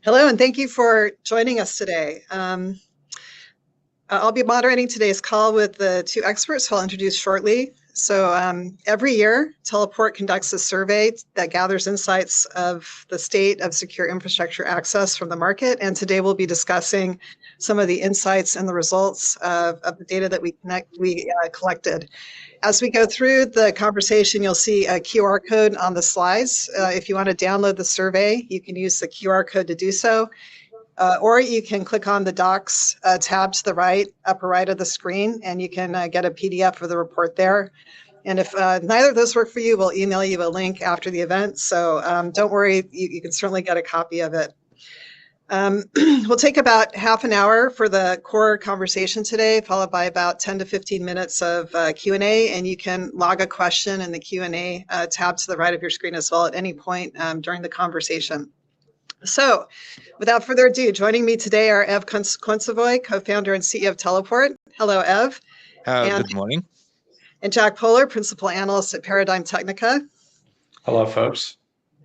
Hello, and thank you for joining us today. I'll be moderating today's call with the two experts who I'll introduce shortly. So every year, Teleport conducts a survey that gathers insights of the state of secure infrastructure access from the market. And today we'll be discussing some of the insights and the results of the data that we collected. As we go through the conversation, you'll see a QR code on the slides. If you want to download the survey, you can use the QR code to do so. Or you can click on the Docs tab to the right, upper right of the screen, and you can get a PDF of the report there. And if neither of those work for you, we'll email you a link after the event. So don't worry, you can certainly get a copy of it. We'll take about half an hour for the core conversation today, followed by about 10 to 15 minutes of Q&A, and you can log a question in the Q&A tab to the right of your screen as well at any point during the conversation. So without further ado, joining me today are Ev Kontsevoy, co-founder and CEO of Teleport. Hello, Ev. Good morning. And Jack Poehler, principal analyst at Paradigm Technica. Hello, folks.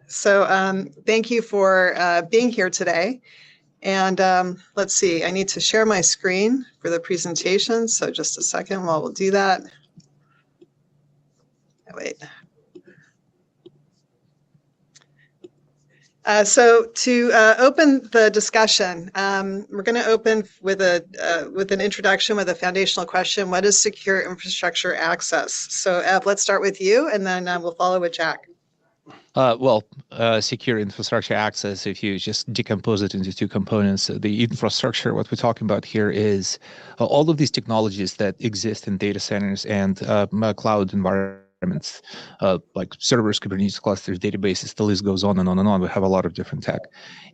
So thank you for being here today. And let's see, I need to share my screen for the presentation. So just a second while we'll do that. Oh, wait. So to open the discussion, we're going to open with an introduction with a foundational question. What is secure infrastructure access? So Ev, let's start with you, and then we'll follow with Jack. Secure infrastructure access, if you just decompose it into two components, the infrastructure, what we're talking about here is all of these technologies that exist in data centers and cloud environments, like servers, Kubernetes clusters, databases. The list goes on and on and on. We have a lot of different tech,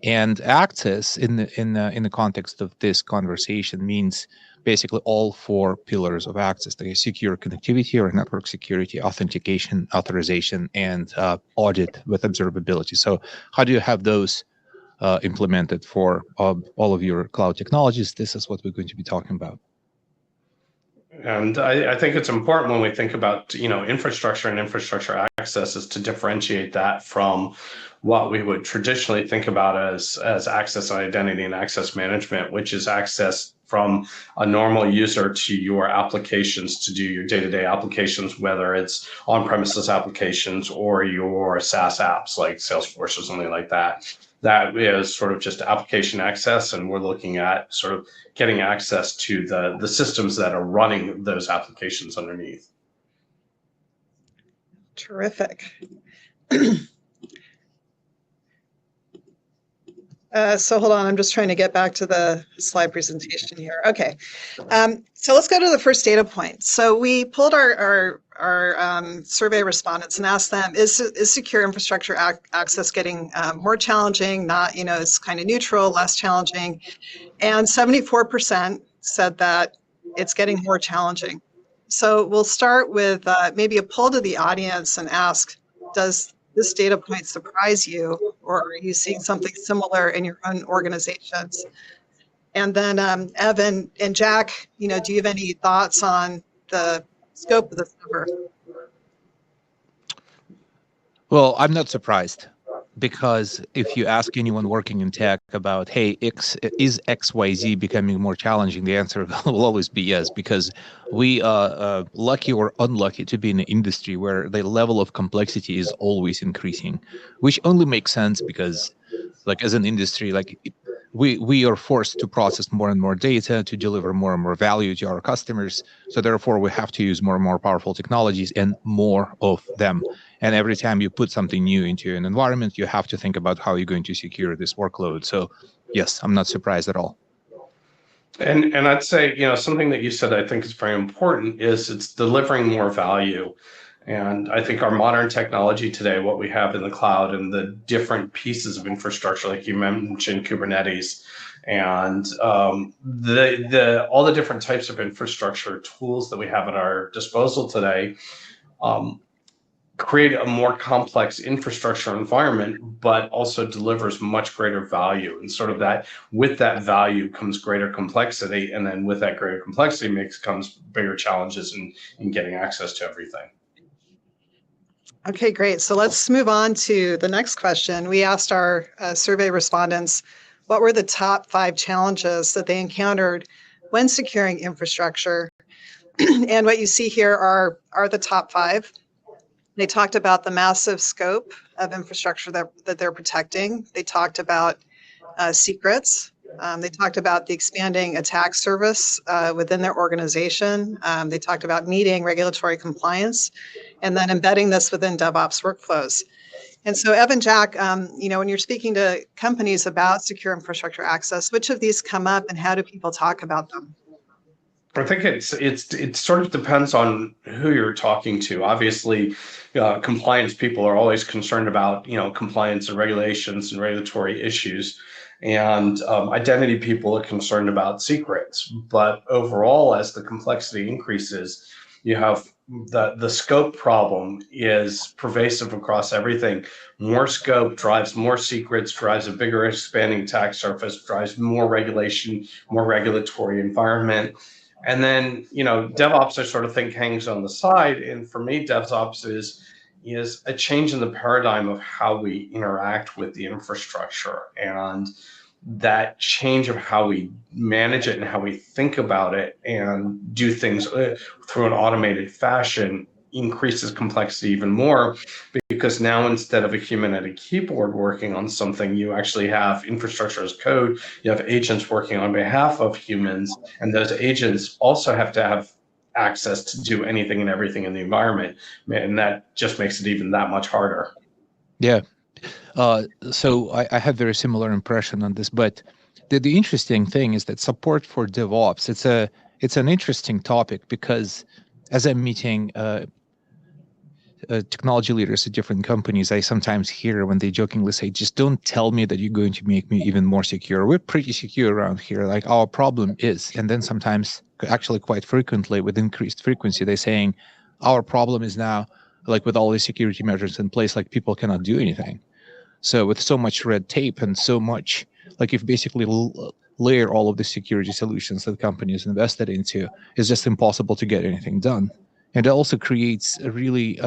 and access in the context of this conversation means basically all four pillars of access: the secure connectivity or network security, authentication, authorization, and audit with observability. So how do you have those implemented for all of your cloud technologies? This is what we're going to be talking about. And I think it's important when we think about infrastructure and infrastructure access is to differentiate that from what we would traditionally think about as access identity and access management, which is access from a normal user to your applications to do your day-to-day applications, whether it's on-premises applications or your SaaS apps like Salesforce or something like that. That is sort of just application access, and we're looking at sort of getting access to the systems that are running those applications underneath. Terrific. So hold on, I'm just trying to get back to the slide presentation here. Okay, so let's go to the first data point. So we pulled our survey respondents and asked them, is secure infrastructure access getting more challenging, not, it's kind of neutral, less challenging? And 74% said that it's getting more challenging. So we'll start with maybe a poll to the audience and ask, does this data point surprise you, or are you seeing something similar in your own organizations? And then Evan and Jack, do you have any thoughts on the scope of this number? Well, I'm not surprised, because if you ask anyone working in tech about, hey, is XYZ becoming more challenging, the answer will always be yes, because we are lucky or unlucky to be in an industry where the level of complexity is always increasing, which only makes sense because, like, as an industry, like, we are forced to process more and more data to deliver more and more value to our customers. So therefore, we have to use more and more powerful technologies and more of them. And every time you put something new into an environment, you have to think about how you're going to secure this workload. So yes, I'm not surprised at all. And I'd say, something that you said I think is very important is it's delivering more value. And I think our modern technology today, what we have in the cloud and the different pieces of infrastructure, like you mentioned, Kubernetes, and all the different types of infrastructure tools that we have at our disposal today, create a more complex infrastructure environment, but also delivers much greater value. And sort of that, with that value comes greater complexity. And then with that greater complexity comes bigger challenges in getting access to everything. Okay, great. So let's move on to the next question. We asked our survey respondents, what were the top 5 challenges that they encountered when securing infrastructure. And what you see here are the top 5. They talked about the massive scope of infrastructure that they're protecting. They talked about secrets. They talked about the expanding attack surface within their organization. They talked about meeting regulatory compliance and then embedding this within DevOps workflows. And so, Evan, Jack, when you're speaking to companies about secure infrastructure access, which of these come up and how do people talk about them? I think it sort of depends on who you're talking to. Obviously, compliance people are always concerned about compliance and regulations and regulatory issues, and identity people are concerned about secrets. But overall, as the complexity increases, you have the scope problem is pervasive across everything. More scope drives more secrets, drives a bigger expanding attack surface, drives more regulation, more regulatory environment. And then, DevOps, I sort of think hangs on the side. And for me, DevOps is a change in the paradigm of how we interact with the infrastructure. And that change of how we manage it and how we think about it and do things through an automated fashion increases complexity even more, because now instead of a human at a keyboard working on something, you actually have infrastructure as code. You have agents working on behalf of humans, and those agents also have to have access to do anything and everything in the environment, and that just makes it even that much harder. Yeah. So I have very similar impression on this, but the interesting thing is that support for DevOps, it's an interesting topic, because as I'm meeting technology leaders at different companies, I sometimes hear when they jokingly say, just don't tell me that you're going to make me even more secure. We're pretty secure around here. Like, our problem is, and then sometimes, actually quite frequently with increased frequency, they're saying our problem is now, like, with all the security measures in place, like, people cannot do anything. So with so much red tape and so much, like, if basically layer all of the security solutions that companies invested into, it's just impossible to get anything done. And it also creates a really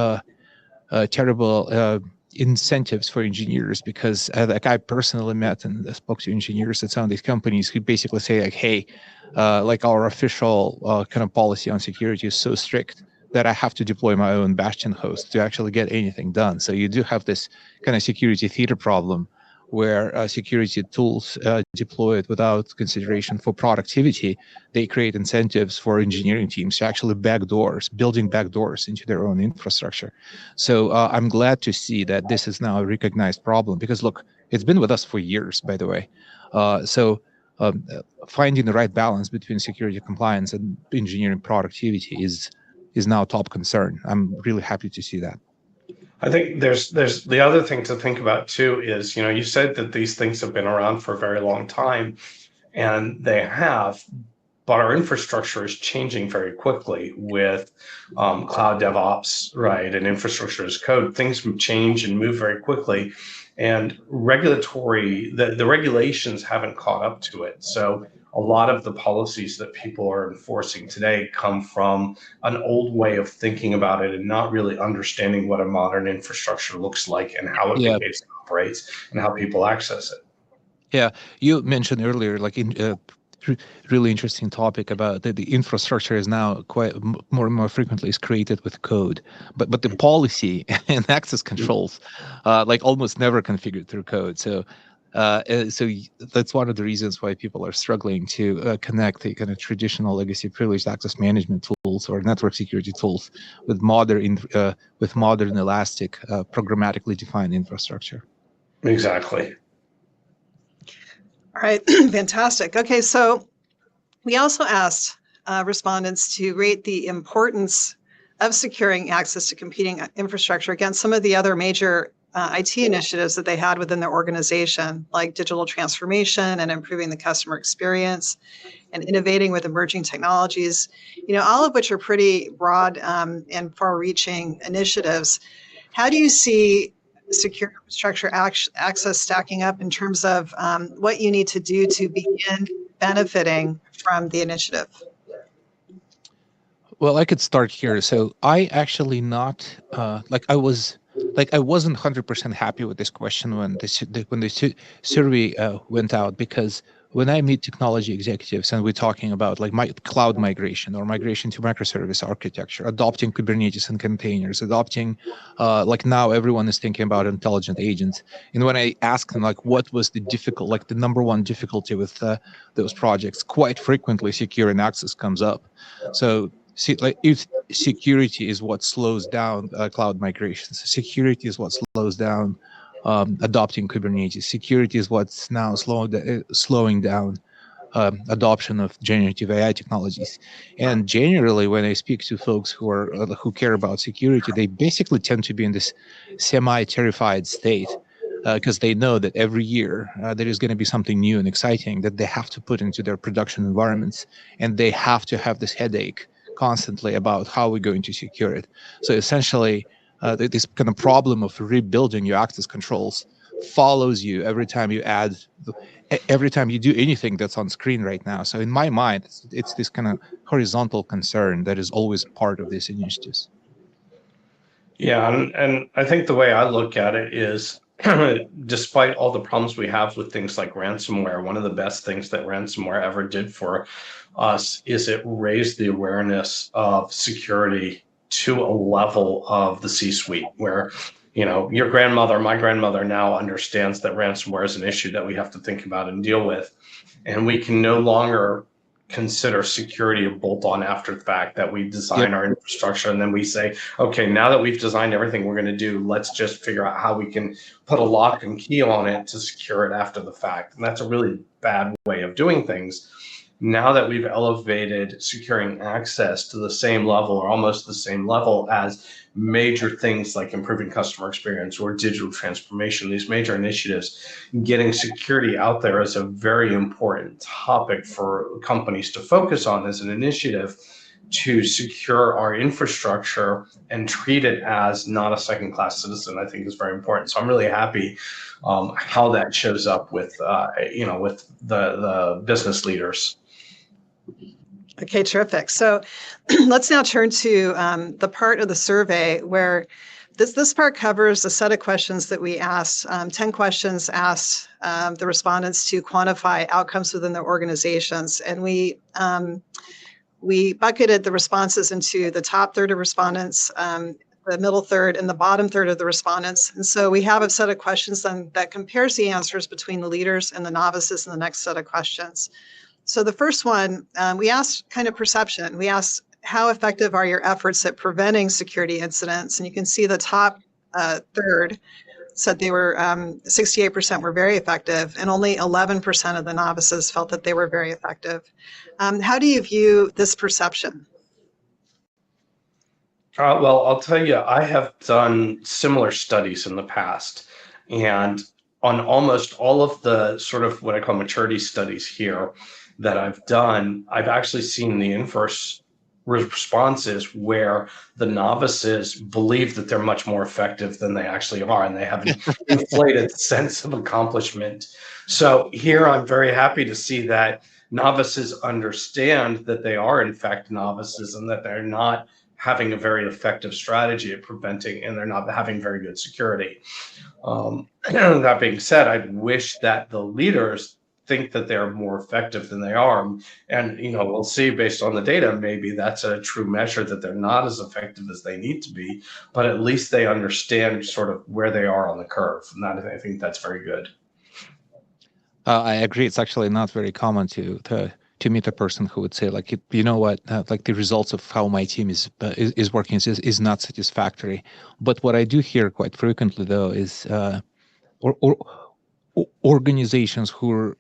terrible incentives for engineers, because like, I personally met and spoke to engineers at some of these companies who basically say, like, hey, like, our official kind of policy on security is so strict that I have to deploy my own bastion host to actually get anything done. So you do have this kind of security theater problem where security tools deployed without consideration for productivity, they create incentives for engineering teams to actually building backdoors into their own infrastructure. So I'm glad to see that this is now a recognized problem, because look, it's been with us for years, by the way. Finding the right balance between security compliance and engineering productivity is now a top concern. I'm really happy to see that. I think there's the other thing to think about too is, you said that these things have been around for a very long time, and they have, but our infrastructure is changing very quickly with cloud DevOps, right? And infrastructure as code. Things change and move very quickly, and the regulations haven't caught up to it. So a lot of the policies that people are enforcing today come from an old way of thinking about it and not really understanding what a modern infrastructure looks like and how it behaves and operates and how people access it. Yeah, you mentioned earlier, like, in really interesting topic about that the infrastructure is now quite more and more frequently is created with code, but the policy and access controls, like, almost never configured through code. So that's one of the reasons why people are struggling to connect the kind of traditional legacy privileged access management tools or network security tools with modern elastic, programmatically defined infrastructure. Exactly. All right, fantastic. Okay, so we also asked respondents to rate the importance of securing access to competing infrastructure against some of the other major IT initiatives that they had within their organization, like digital transformation and improving the customer experience and innovating with emerging technologies, all of which are pretty broad and far-reaching initiatives. How do you see secure infrastructure access stacking up in terms of what you need to do to begin benefiting from the initiative? Well, I could start here. So I actually not, I was like I wasn't 100% happy with this question when the survey went out, because when I meet technology executives and we're talking about like my cloud migration or migration to microservice architecture, adopting Kubernetes and containers, adopting like now everyone is thinking about intelligent agents. And when I ask them like what was the the number one difficulty with those projects, quite frequently secure and access comes up. So see, like if security is what slows down cloud migrations, security is what slows down adopting Kubernetes. Security is what's now slowing down adoption of generative AI technologies. And generally, when I speak to folks who care about security, they basically tend to be in this semi-terrified state because they know that every year there is going to be something new and exciting that they have to put into their production environments, and they have to have this headache constantly about how we're going to secure it. So essentially, this kind of problem of rebuilding your access controls follows you every time you every time you do anything that's on screen right now. So in my mind, it's this kind of horizontal concern that is always part of these initiatives. Yeah, and I think the way I look at it is, despite all the problems we have with things like ransomware, one of the best things that ransomware ever did for us is it raised the awareness of security to a level of the C-suite where, your grandmother, my grandmother now understands that ransomware is an issue that we have to think about and deal with. And we can no longer consider security a bolt-on after the fact that we design our infrastructure and then we say, okay, now that we've designed everything we're going to do, let's just figure out how we can put a lock and key on it to secure it after the fact. And that's a really bad way of doing things. Now that we've elevated securing access to the same level or almost the same level as major things like improving customer experience or digital transformation, these major initiatives, getting security out there is a very important topic for companies to focus on as an initiative to secure our infrastructure and treat it as not a second-class citizen, I think is very important. So I'm really happy how that shows up with the business leaders. Okay, terrific. So let's now turn to the part of the survey where this part covers a set of questions that we asked. 10 questions asked the respondents to quantify outcomes within their organizations. And we bucketed the responses into the top third of respondents, the middle third, and the bottom third of the respondents. And so we have a set of questions then that compares the answers between the leaders and the novices in the next set of questions. So the first one, we asked kind of perception. We asked, how effective are your efforts at preventing security incidents? And you can see the top third said they were 68% were very effective, and only 11% of the novices felt that they were very effective. How do you view this perception? Well, I'll tell you, I have done similar studies in the past, and on almost all of the sort of what I call maturity studies here that I've done, I've actually seen the inverse responses where the novices believe that they're much more effective than they actually are, and they have an inflated sense of accomplishment. So here I'm very happy to see that novices understand that they are in fact novices and that they're not having a very effective strategy at preventing, and they're not having very good security. That being said, I wish that the leaders think that they're more effective than they are. And, we'll see based on the data, maybe that's a true measure that they're not as effective as they need to be, but at least they understand sort of where they are on the curve. And I think that's very good. I agree. It's actually not very common to meet a person who would say, like, you know what, like the results of how my team is working is not satisfactory. But what I do hear quite frequently, though, is organizations who are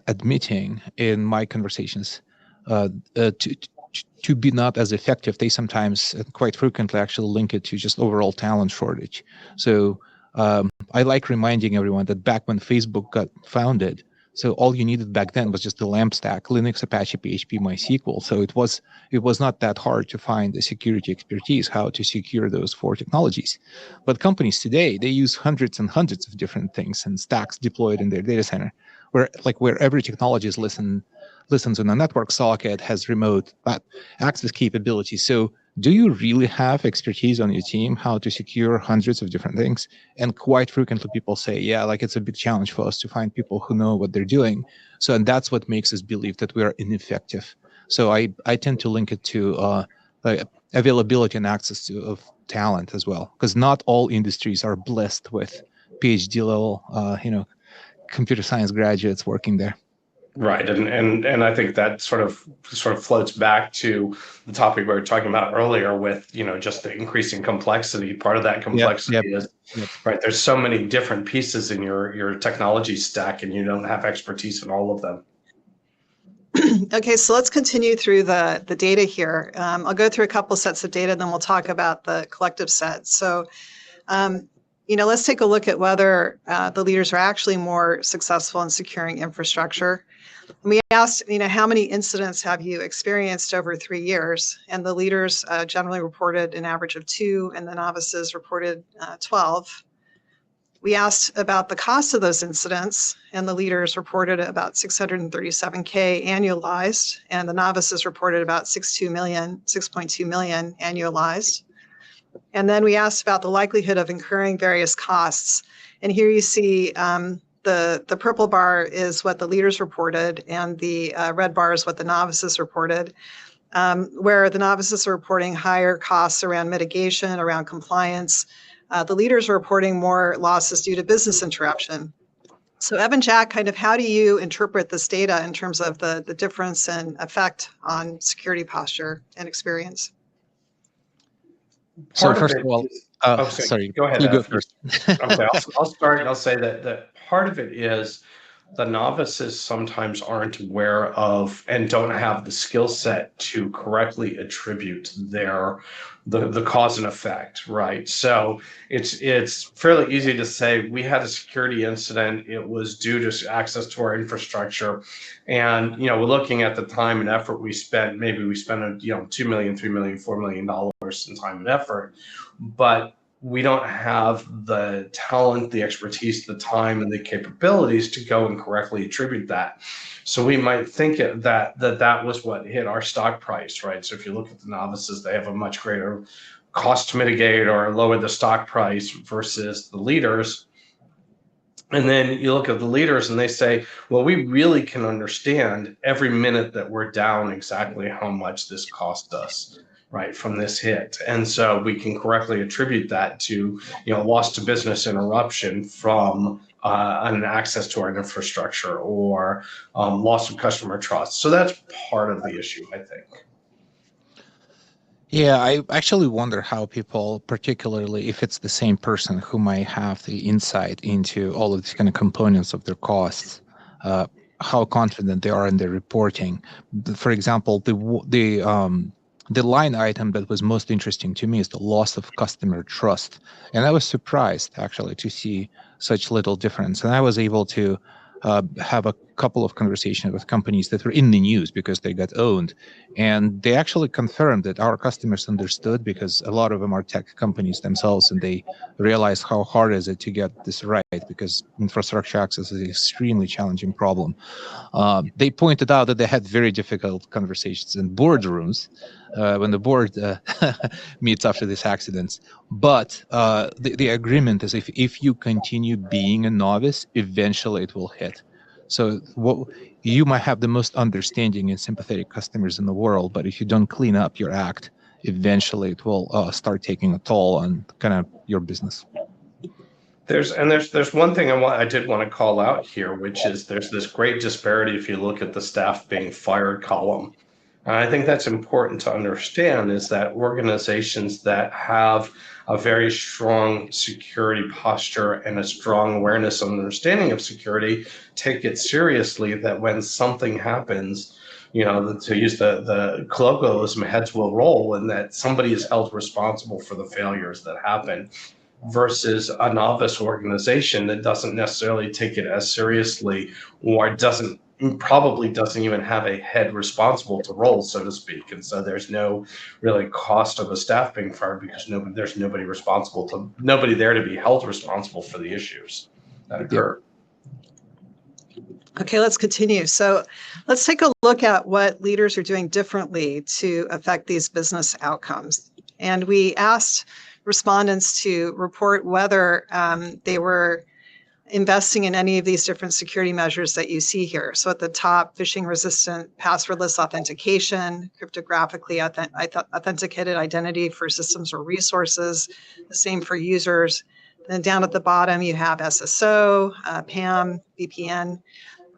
admitting in my conversations to be not as effective. They sometimes, quite frequently, actually link it to just overall talent shortage. So I like reminding everyone that back when Facebook got founded, so all you needed back then was just the LAMP stack, Linux, Apache, PHP, MySQL. So it was not that hard to find the security expertise, how to secure those 4 technologies. But companies today, they use hundreds and hundreds of different things and stacks deployed in their data center, where every technology is listens on a network socket, has remote access capabilities. So do you really have expertise on your team how to secure hundreds of different things? And quite frequently people say, yeah, like it's a big challenge for us to find people who know what they're doing. So, and that's what makes us believe that we are ineffective. So I tend to link it to like availability and access of talent as well, because not all industries are blessed with PhD level, computer science graduates working there. Right, and I think that sort of floats back to the topic we were talking about earlier with, just the increasing complexity. Part of that complexity is right. There's so many different pieces in your technology stack, and you don't have expertise in all of them. Okay, so let's continue through the data here. I'll go through a couple sets of data, then we'll talk about the collective set. So, let's take a look at whether the leaders are actually more successful in securing infrastructure. We asked, how many incidents have you experienced over 3 years? And the leaders generally reported an average of 2, and the novices reported 12. We asked about the cost of those incidents, and the leaders reported about $637K annualized, and the novices reported about $6.2 million annualized. And then we asked about the likelihood of incurring various costs. And here you see the purple bar is what the leaders reported, and the red bar is what the novices reported, where the novices are reporting higher costs around mitigation, around compliance. The leaders are reporting more losses due to business interruption. So Evan, Jack, kind of how do you interpret this data in terms of the difference and effect on security posture and experience? So first of all, sorry, go ahead. You go first. Okay, I'll start and I'll say that part of it is the novices sometimes aren't aware of and don't have the skill set to correctly attribute the cause and effect, right? So it's fairly easy to say we had a security incident, it was due to access to our infrastructure, and we're looking at the time and effort we spent. Maybe we spent $2 million, $3 million, $4 million in time and effort, but we don't have the talent, the expertise, the time, and the capabilities to go and correctly attribute that. So we might think that was what hit our stock price, right? So if you look at the novices, they have a much greater cost to mitigate or lower the stock price versus the leaders. And then you look at the leaders and they say, well, we really can understand every minute that we're down exactly how much this cost us, right, from this hit. And so we can correctly attribute that to, loss to business interruption from an access to our infrastructure or loss of customer trust. So that's part of the issue, I think. Yeah, I actually wonder how people, particularly if it's the same person who might have the insight into all of these kind of components of their costs, how confident they are in their reporting. For example, the line item that was most interesting to me is the loss of customer trust. And I was surprised, actually, to see such little difference. And I was able to have a couple of conversations with companies that were in the news because they got owned. And they actually confirmed that our customers understood, because a lot of them are tech companies themselves, and they realize how hard is it to get this right, because infrastructure access is an extremely challenging problem. They pointed out that they had very difficult conversations in boardrooms when the board meets after these accidents. But the agreement is if you continue being a novice, eventually it will hit. So you might have the most understanding and sympathetic customers in the world, but if you don't clean up your act, eventually it will start taking a toll on kind of your business. There's one thing I did want to call out here, which is there's this great disparity if you look at the staff being fired column. And I think that's important to understand, is that organizations that have a very strong security posture and a strong awareness and understanding of security take it seriously, that when something happens, to use the colloquialism, heads will roll, and that somebody is held responsible for the failures that happen, versus a novice organization that doesn't necessarily take it as seriously, or probably doesn't even have a head responsible to roll, so to speak. And so there's no really cost of a staff being fired because there's nobody there to be held responsible for the issues that occur. Okay, let's continue. So let's take a look at what leaders are doing differently to affect these business outcomes. And we asked respondents to report whether they were investing in any of these different security measures that you see here. So at the top, phishing-resistant passwordless authentication, cryptographically authenticated identity for systems or resources, the same for users. Then down at the bottom, you have SSO, PAM, VPN.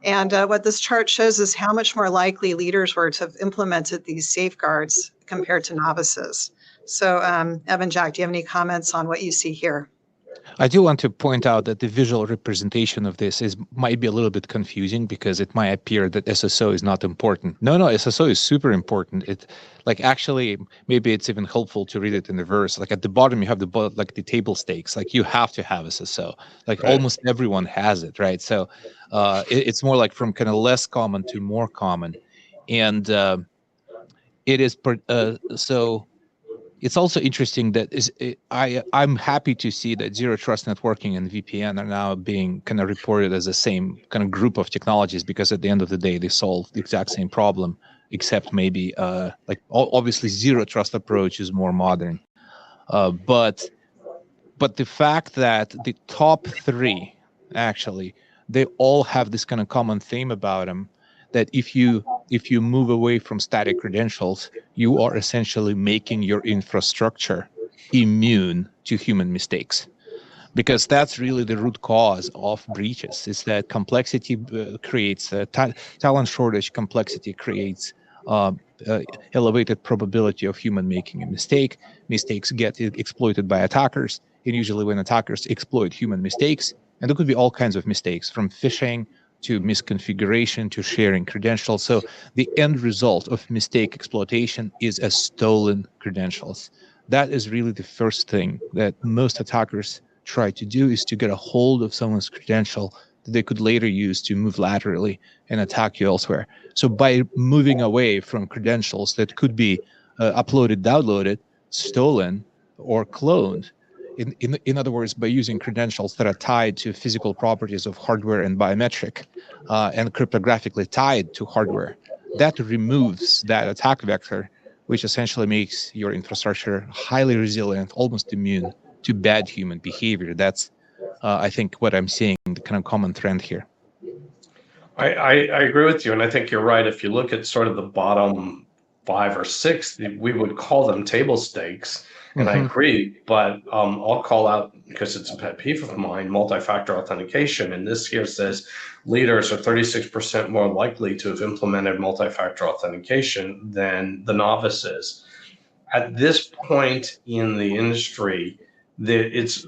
And what this chart shows is how much more likely leaders were to have implemented these safeguards compared to novices. So Evan, Jack, do you have any comments on what you see here? I do want to point out that the visual representation of this might be a little bit confusing because it might appear that SSO is not important. No, SSO is super important. Actually, maybe it's even helpful to read it in reverse. Like at the bottom, you have the table stakes. Like you have to have SSO. Like Right. almost everyone has it, right? So it's more like from kind of less common to more common, and it is so. It's also interesting that I'm happy to see that zero trust networking and VPN are now being kind of reported as the same kind of group of technologies, because at the end of the day, they solve the exact same problem, except maybe obviously zero trust approach is more modern. But the fact that the top three, actually, they all have this kind of common theme about them, that if you move away from static credentials, you are essentially making your infrastructure immune to human mistakes, because that's really the root cause of breaches. Is that complexity creates talent shortage. Complexity creates elevated probability of human making a mistake. Mistakes get exploited by attackers, and usually when attackers exploit human mistakes, and there could be all kinds of mistakes, from phishing to misconfiguration to sharing credentials. So the end result of mistake exploitation is a stolen credentials. That is really the first thing that most attackers try to do, is to get a hold of someone's credential that they could later use to move laterally and attack you elsewhere. So by moving away from credentials that could be uploaded, downloaded, stolen, or cloned, in other words, by using credentials that are tied to physical properties of hardware and biometric and cryptographically tied to hardware, that removes that attack vector, which essentially makes your infrastructure highly resilient, almost immune to bad human behavior. That's, I think, what I'm seeing, the kind of common trend here. I agree with you, and I think you're right. If you look at sort of the bottom 5 or 6, we would call them table stakes, and I agree. But I'll call out, because it's a pet peeve of mine, multi-factor authentication. And this here says leaders are 36% more likely to have implemented multi-factor authentication than the novices. At this point in the industry, it's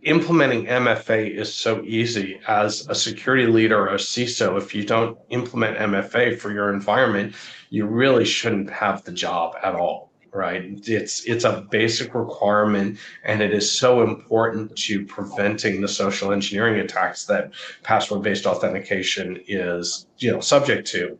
implementing MFA is so easy. As a security leader or a CISO, if you don't implement MFA for your environment, you really shouldn't have the job at all, right? It's a basic requirement, and it is so important to preventing the social engineering attacks that password-based authentication is, subject to.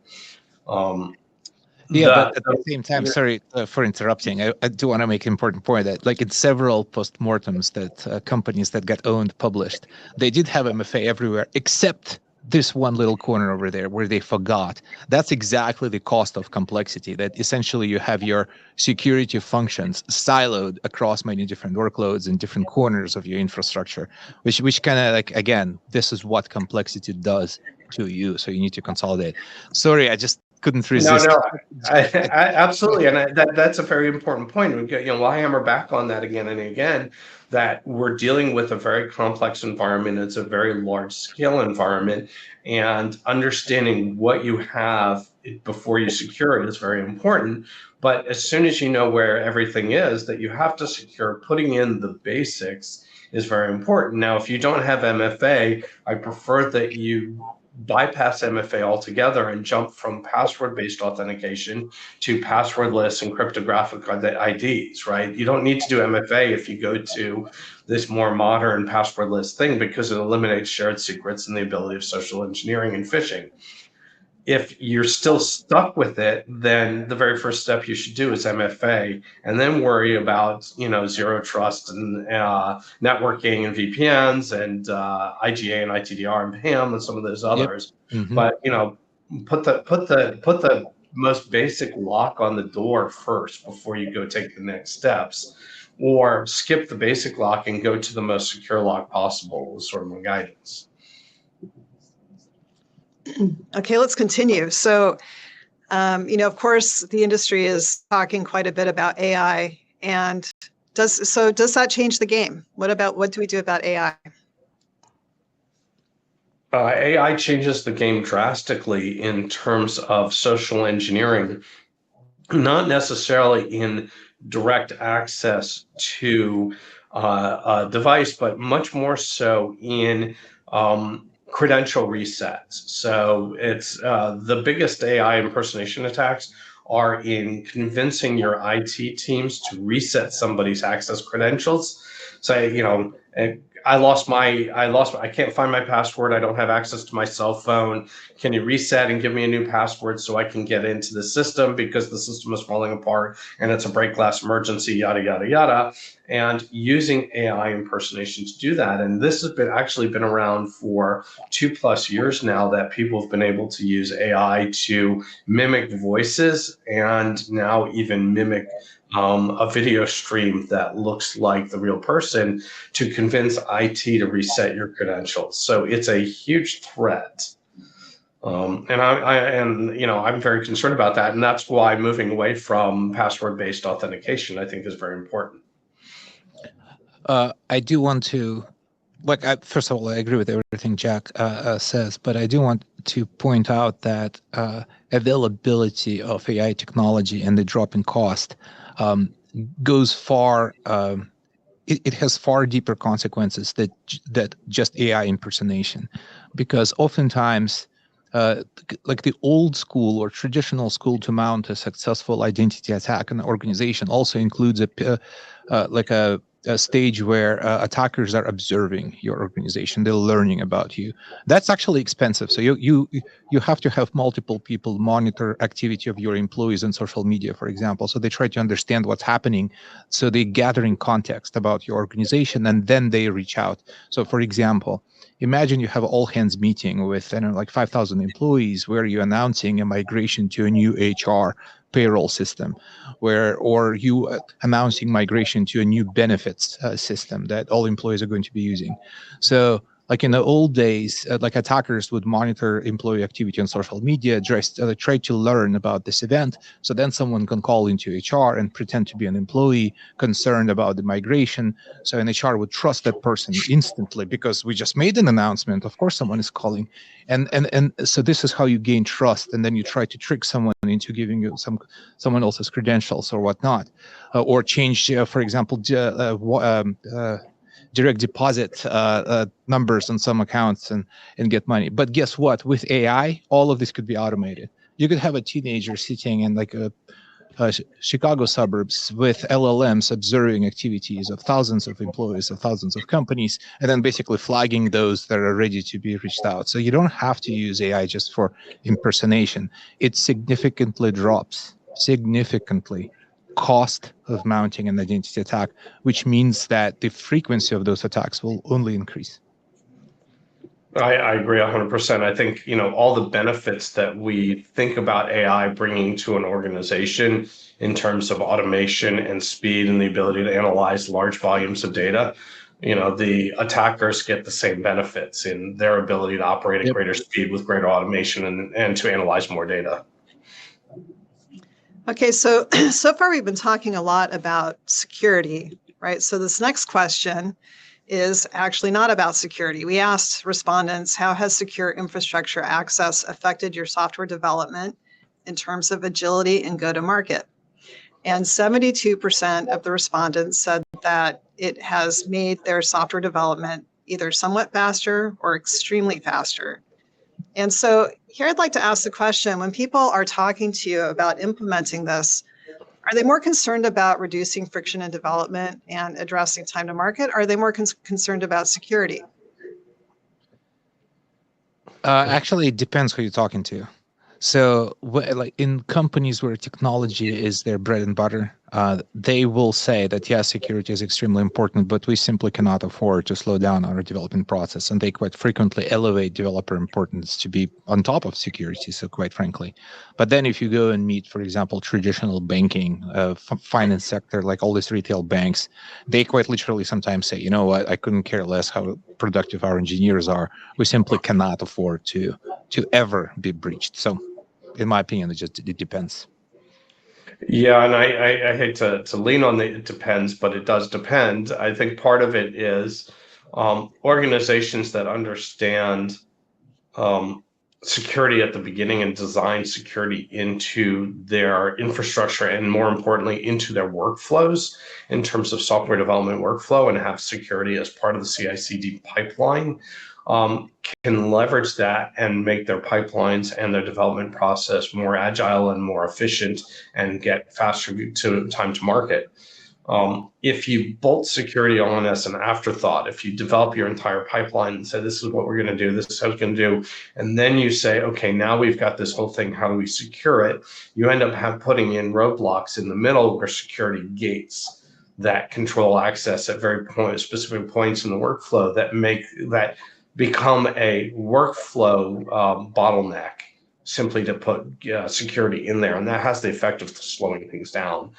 But at the same time, sorry for interrupting. I do want to make an important point that, like, in several postmortems that companies that got owned published, they did have MFA everywhere except this one little corner over there where they forgot. That's exactly the cost of complexity, that essentially you have your security functions siloed across many different workloads in different corners of your infrastructure, which kind of, like, again, this is what complexity does to you. So you need to consolidate. Sorry, I just couldn't resist. No, I absolutely, and that's a very important point. We'll hammer back on that again and again, that we're dealing with a very complex environment. It's a very large scale environment, and understanding what you have before you secure it is very important. But as soon as you know where everything is that you have to secure, putting in the basics is very important. Now, if you don't have MFA, I prefer that you bypass MFA altogether and jump from password-based authentication to passwordless and cryptographic IDs, right? You don't need to do MFA if you go to this more modern passwordless thing, because it eliminates shared secrets and the ability of social engineering and phishing. If you're still stuck with it, then the very first step you should do is MFA, and then worry about, zero trust and networking and VPNs and IGA and ITDR and PAM and some of those others. Yep. But put the most basic lock on the door first before you go take the next steps, or skip the basic lock and go to the most secure lock possible is sort of my guidance. Okay, let's continue. So, of course, the industry is talking quite a bit about AI, and does that change the game? What do we do about AI? AI changes the game drastically in terms of social engineering, not necessarily in direct access to a device, but much more so in credential resets. So it's the biggest AI impersonation attacks are in convincing your IT teams to reset somebody's access credentials. Say, I can't find my password. I don't have access to my cell phone. Can you reset and give me a new password so I can get into the system because the system is falling apart and it's a break glass emergency, yada, yada, yada. And using AI impersonation to do that. And this has actually been around for 2+ years now, that people have been able to use AI to mimic voices and now even mimic a video stream that looks like the real person to convince IT to reset your credentials. So it's a huge threat. I'm very concerned about that. And that's why moving away from password-based authentication, I think, is very important. I do want to, first of all, I agree with everything Jack says, but I do want to point out that availability of AI technology and the drop in cost goes far. It has far deeper consequences that just AI impersonation, because oftentimes, like the old school or traditional school to mount a successful identity attack in an organization also includes a stage where attackers are observing your organization. They're learning about you. That's actually expensive. So you have to have multiple people monitor activity of your employees on social media, for example. So they try to understand what's happening. So they're gathering context about your organization, and then they reach out. So for example, imagine you have an all hands meeting with 5,000 employees where you're announcing a migration to a new HR payroll system, or you announcing migration to a new benefits system that all employees are going to be using. So like in the old days, attackers would monitor employee activity on social media, try to learn about this event. So then someone can call into HR and pretend to be an employee concerned about the migration. So an HR would trust that person instantly because we just made an announcement. Of course, someone is calling. And so this is how you gain trust. And then you try to trick someone into giving you someone else's credentials or whatnot, or change, for example, direct deposit numbers on some accounts and get money. But guess what? With AI, all of this could be automated. You could have a teenager sitting in Chicago suburbs with LLMs observing activities of thousands of employees of thousands of companies, and then basically flagging those that are ready to be reached out. So you don't have to use AI just for impersonation. It significantly drops, cost of mounting an identity attack, which means that the frequency of those attacks will only increase. I agree 100%. I think, all the benefits that we think about AI bringing to an organization in terms of automation and speed and the ability to analyze large volumes of data, the attackers get the same benefits in their ability to operate at greater speed with greater automation and to analyze more data. Okay, so far we've been talking a lot about security, right? So this next question is actually not about security. We asked respondents, how has secure infrastructure access affected your software development in terms of agility and go-to-market? And 72% of the respondents said that it has made their software development either somewhat faster or extremely faster. And so here I'd like to ask the question, when people are talking to you about implementing this, are they more concerned about reducing friction in development and addressing time to market? Or are they more concerned about security? Actually, it depends who you're talking to. So in companies where technology is their bread and butter, they will say that, yes, security is extremely important, but we simply cannot afford to slow down our development process. And they quite frequently elevate developer importance to be on top of security, so quite frankly. But then if you go and meet, for example, traditional banking, finance sector, like all these retail banks, they quite literally sometimes say, you know what, I couldn't care less how productive our engineers are. We simply cannot afford to ever be breached. So in my opinion, it depends. Yeah, and I hate to lean on the it depends, but it does depend. I think part of it is organizations that understand security at the beginning and design security into their infrastructure and, more importantly, into their workflows in terms of software development workflow, and have security as part of the CI/CD pipeline, um, can leverage that and make their pipelines and their development process more agile and more efficient, and get faster to time to market. If you bolt security on as an afterthought, if you develop your entire pipeline and say, this is what we're going to do, this is how it's going to do, and then you say, okay, now we've got this whole thing, how do we secure it? You end up putting in roadblocks in the middle, where security gates that control access at very specific points in the workflow that become a workflow bottleneck, simply to put security in there, and that has the effect of slowing things down.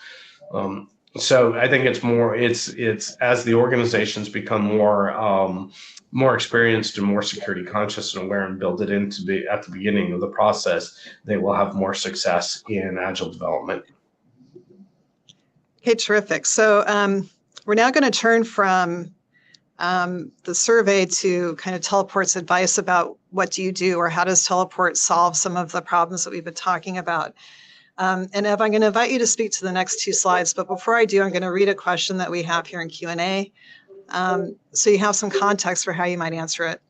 So I think it's as the organizations become more experienced and more security conscious and aware, and build it into at the beginning of the process, they will have more success in agile development. Okay, terrific. So we're now going to turn from the survey to kind of Teleport's advice about what do you do, or how does Teleport solve some of the problems that we've been talking about. And Ev, I'm going to invite you to speak to the next two slides, but before I do, I'm going to read a question that we have here in Q&A, so you have some context for how you might answer it.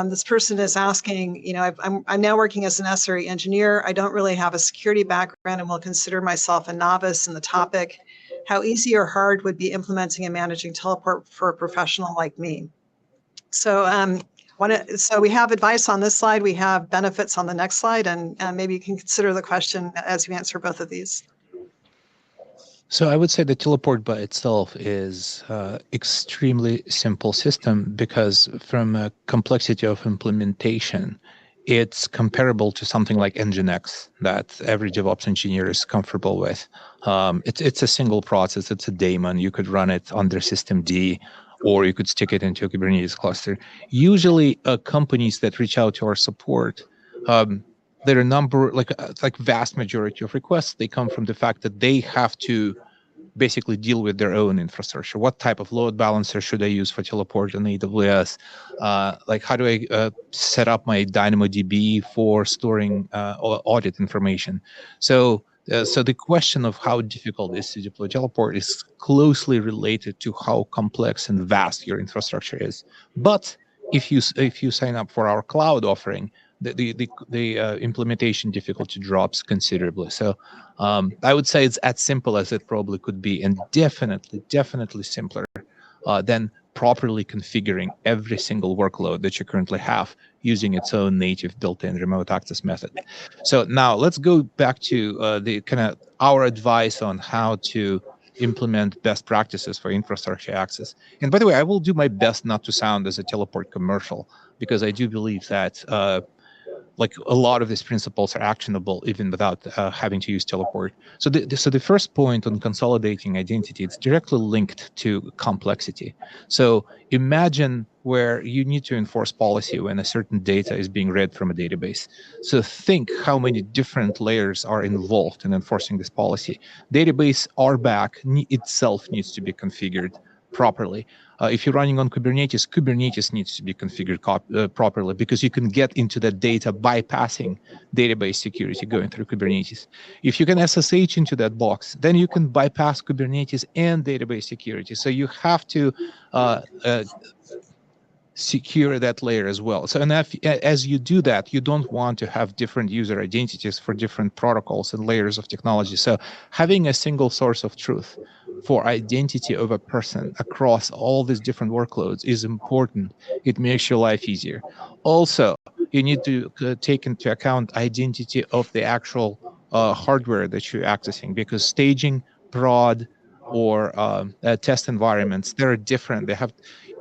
This person is asking, I'm now working as an SRE engineer. I don't really have a security background and will consider myself a novice in the topic. How easy or hard would be implementing and managing Teleport for a professional like me? So so we have advice on this slide, we have benefits on the next slide, and maybe you can consider the question as you answer both of these. So I would say the Teleport by itself is extremely simple system, because from a complexity of implementation, it's comparable to something like Nginx that every DevOps engineer is comfortable with. It's a single process, it's a daemon. You could run it under systemd, or you could stick it into a Kubernetes cluster. Usually, companies that reach out to our support, there are a number, like vast majority of requests, they come from the fact that they have to basically deal with their own infrastructure. What type of load balancer should I use for Teleport on AWS? How do I set up my DynamoDB for storing audit information? So the question of how difficult it is to deploy Teleport is closely related to how complex and vast your infrastructure is. But if you sign up for our cloud offering, the implementation difficulty drops considerably. So I would say it's as simple as it probably could be, and definitely simpler than properly configuring every single workload that you currently have using its own native built-in remote access method. So now let's go back to the kind of our advice on how to implement best practices for infrastructure access. And by the way, I will do my best not to sound as a Teleport commercial, because I do believe that a lot of these principles are actionable even without having to use Teleport. So the first point on consolidating identity, it's directly linked to complexity. So imagine where you need to enforce policy when a certain data is being read from a database. So think how many different layers are involved in enforcing this policy. Database RBAC itself needs to be configured properly. If you're running on Kubernetes needs to be configured properly, because you can get into that data bypassing database security going through Kubernetes. If you can SSH into that box, then you can bypass Kubernetes and database security. So you have to secure that layer as well. So as you do that, you don't want to have different user identities for different protocols and layers of technology. So having a single source of truth for identity of a person across all these different workloads is important. It makes your life easier. Also, you need to take into account identity of the actual hardware that you're accessing, because staging prod or test environments. They're different. They have,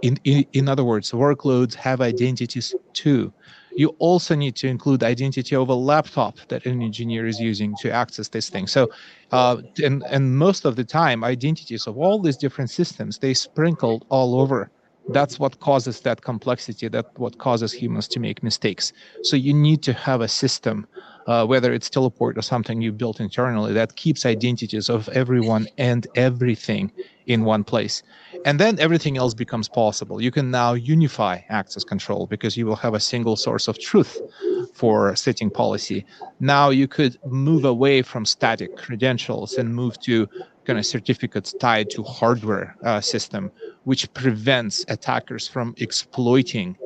in other words, workloads have identities too. You also need to include identity of a laptop that an engineer is using to access this thing. So, and most of the time, identities of all these different systems, they sprinkled all over. That's what causes that complexity. That's what causes humans to make mistakes. So you need to have a system, whether it's Teleport or something you built internally, that keeps identities of everyone and everything in one place. And then everything else becomes possible. You can now unify access control because you will have a single source of truth for setting policy. Now you could move away from static credentials and move to kind of certificates tied to hardware system, which prevents attackers from exploiting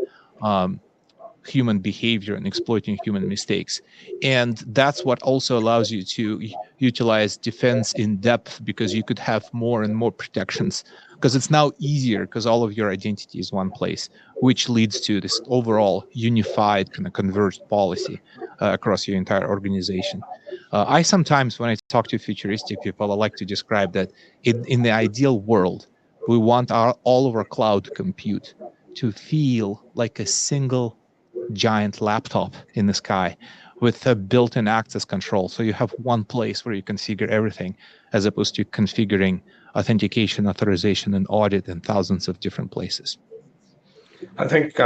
human behavior and exploiting human mistakes. And that's what also allows you to utilize defense in depth, because you could have more and more protections, because it's now easier because all of your identity is one place, which leads to this overall unified kind of converged policy across your entire organization. I sometimes, when I talk to futuristic people, I like to describe that in the ideal world, we want all of our cloud compute to feel like a single giant laptop in the sky with a built-in access control. So you have one place where you configure everything, as opposed to configuring authentication, authorization, and audit in thousands of different places. I think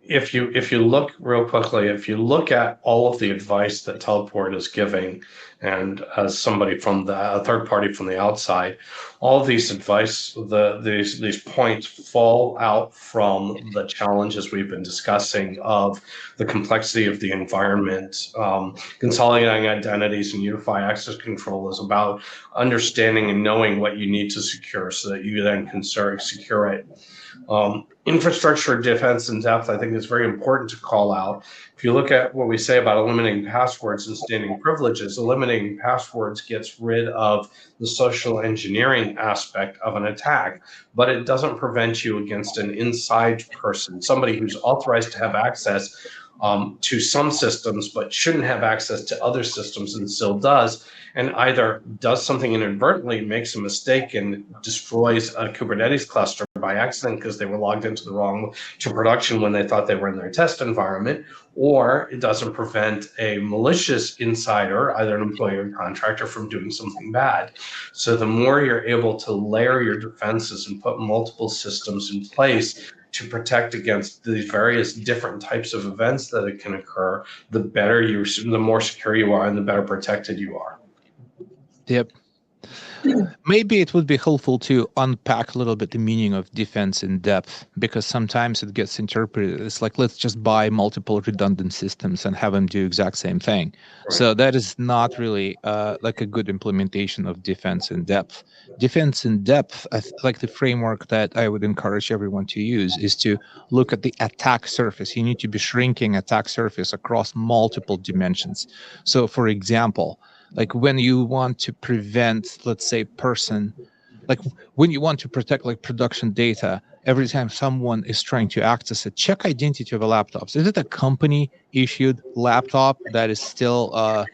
if you look real quickly, if you look at all of the advice that Teleport is giving, and as somebody from a third party from the outside, all of these advice, these points fall out from the challenges we've been discussing of the complexity of the environment. Consolidating identities and unify access control is about understanding and knowing what you need to secure so that you then can secure it. Infrastructure defense in depth, I think, is very important to call out. If you look at what we say about eliminating passwords and standing privileges, eliminating passwords gets rid of the social engineering aspect of an attack, but it doesn't prevent you against an inside person, somebody who's authorized to have access to some systems, but shouldn't have access to other systems and still does, and either does something inadvertently, makes a mistake, and destroys a Kubernetes cluster by accident because they were logged into to production when they thought they were in their test environment, or it doesn't prevent a malicious insider, either an employee or contractor, from doing something bad. So the more you're able to layer your defenses and put multiple systems in place to protect against the various different types of events that it can occur, the more secure you are and the better protected you are. Yep. Maybe it would be helpful to unpack a little bit the meaning of defense in depth, because sometimes it gets interpreted as like, let's just buy multiple redundant systems and have them do exact same thing. Right. So that is not really like a good implementation of defense in depth. Defense in depth, like the framework that I would encourage everyone to use, is to look at the attack surface. You need to be shrinking attack surface across multiple dimensions. So for example, like when you want to prevent, let's say, like when you want to protect like production data, every time someone is trying to access it, check identity of a laptop. Is it a company issued laptop that is still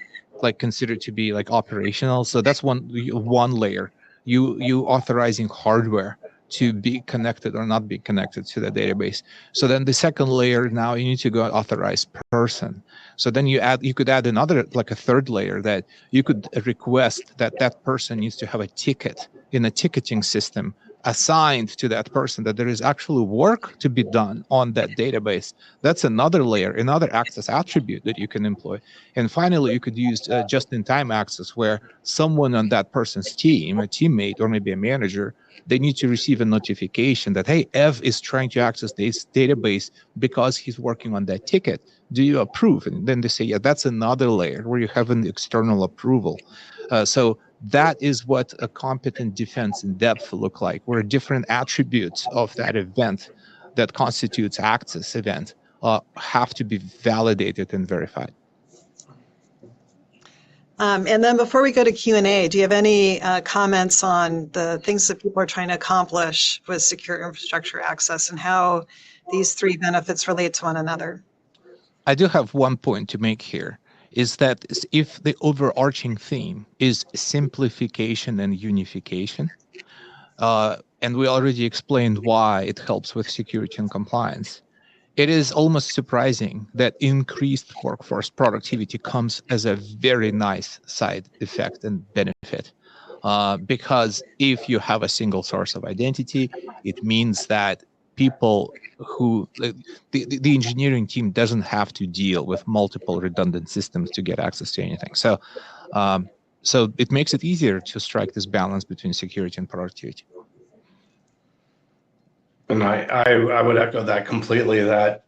like considered to be like operational? So that's one layer. You authorizing hardware to be connected or not be connected to the database. So then the second layer, now you need to go authorize person. So then you could add another, like a third layer, that you could request that that person needs to have a ticket in a ticketing system assigned to that person, that there is actually work to be done on that database. That's another layer, another access attribute that you can employ. And finally, you could use just-in-time access, where someone on that person's team, a teammate or maybe a manager, they need to receive a notification that, hey, Ev is trying to access this database because he's working on that ticket. Do you approve? And then they say, yeah, that's another layer where you have an external approval. So that is what a competent defense in depth look like, where different attributes of that event that constitutes access event have to be validated and verified. And then before we go to Q&A, do you have any comments on the things that people are trying to accomplish with secure infrastructure access and how these three benefits relate to one another? I do have one point to make here. is that if the overarching theme is simplification and unification, and we already explained why it helps with security and compliance, it is almost surprising that increased workforce productivity comes as a very nice side effect and benefit. Because if you have a single source of identity, it means that people who the engineering team doesn't have to deal with multiple redundant systems to get access to anything. So it makes it easier to strike this balance between security and productivity. And I would echo that completely, that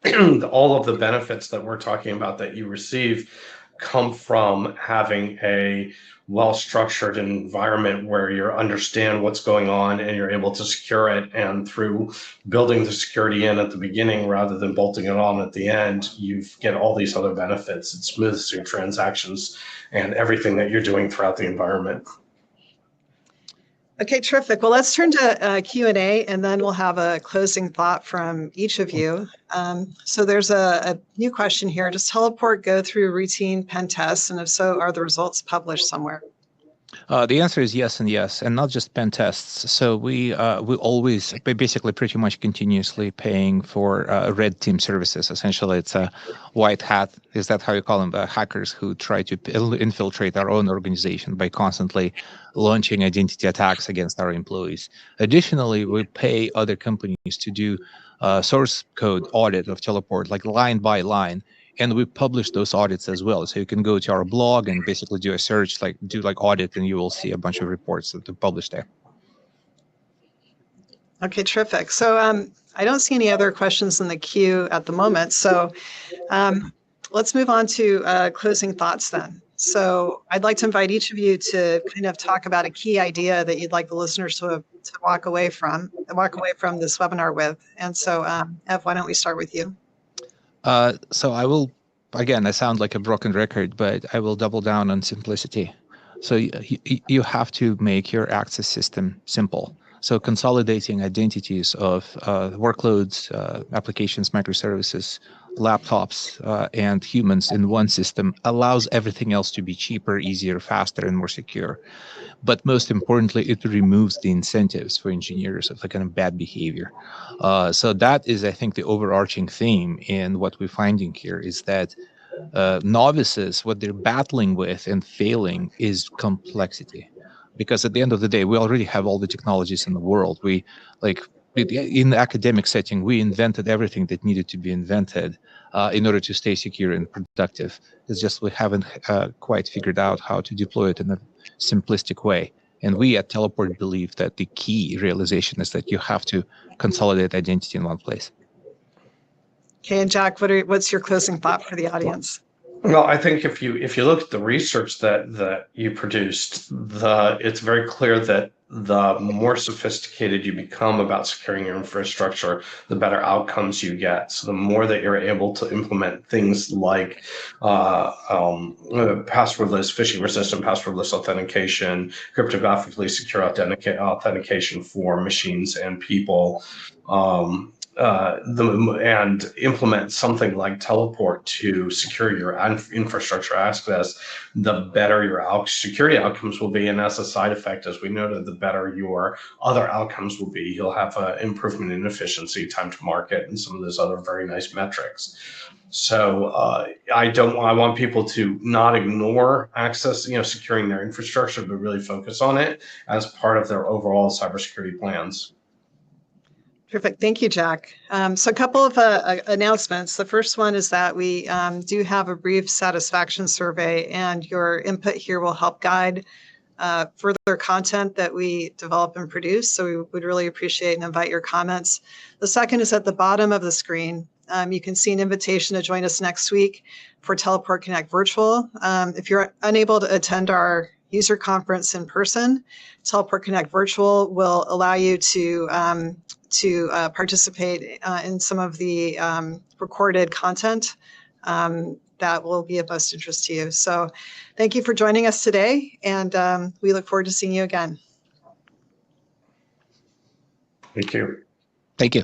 all of the benefits that we're talking about that you receive come from having a well-structured environment where you understand what's going on and you're able to secure it. And through building the security in at the beginning rather than bolting it on at the end, you get all these other benefits. It smooths your transactions and everything that you're doing throughout the environment. Okay, terrific. Well, let's turn to Q&A, and then we'll have a closing thought from each of you. So there's a new question here. Does Teleport go through routine pen tests? And if so, are the results published somewhere? The answer is yes and yes, and not just pen tests. So we always basically pretty much continuously paying for red team services. Essentially, it's a white hat. Is that how you call them? The hackers who try to infiltrate our own organization by constantly launching identity attacks against our employees. Additionally, we pay other companies to do source code audit of Teleport, like line by line. And we publish those audits as well. So you can go to our blog and basically do a search, do audit, and you will see a bunch of reports that are published there. Okay, terrific. So I don't see any other questions in the queue at the moment. So let's move on to closing thoughts then. So I'd like to invite each of you to kind of talk about a key idea that you'd like the listeners to walk away from this webinar with. And so Ev, why don't we start with you? So I will, again, I sound like a broken record, but I will double down on simplicity. So you have to make your access system simple. So consolidating identities of workloads, applications, microservices, laptops, and humans in one system allows everything else to be cheaper, easier, faster, and more secure. But most importantly, it removes the incentives for engineers of the kind of bad behavior. So that is, I think, the overarching theme in what we're finding here is that novices, what they're battling with and failing is complexity. Because at the end of the day, we already have all the technologies in the world. We, in the academic setting, we invented everything that needed to be invented in order to stay secure and productive. It's just we haven't quite figured out how to deploy it in a simplistic way. And we at Teleport believe that the key realization is that you have to consolidate identity in one place. Okay, and Jack, what's your closing thought for the audience? Well, I think if you look at the research that you produced, it's very clear that the more sophisticated you become about securing your infrastructure, the better outcomes you get. So the more that you're able to implement things like passwordless, phishing-resistant passwordless authentication, cryptographically secure authentication for machines and people, and implement something like Teleport to secure your infrastructure access, the better your security outcomes will be. And as a side effect, as we noted, the better your other outcomes will be. You'll have an improvement in efficiency, time to market, and some of those other very nice metrics. So I want people to not ignore access, securing their infrastructure, but really focus on it as part of their overall cybersecurity plans. Perfect. Thank you, Jack. So a couple of announcements. The first one is that we do have a brief satisfaction survey, and your input here will help guide further content that we develop and produce. So we would really appreciate and invite your comments. The second is at the bottom of the screen. You can see an invitation to join us next week for Teleport Connect Virtual. If you're unable to attend our user conference in person, Teleport Connect Virtual will allow you to participate in some of the recorded content that will be of most interest to you. So thank you for joining us today, and we look forward to seeing you again. Thank you. Thank you.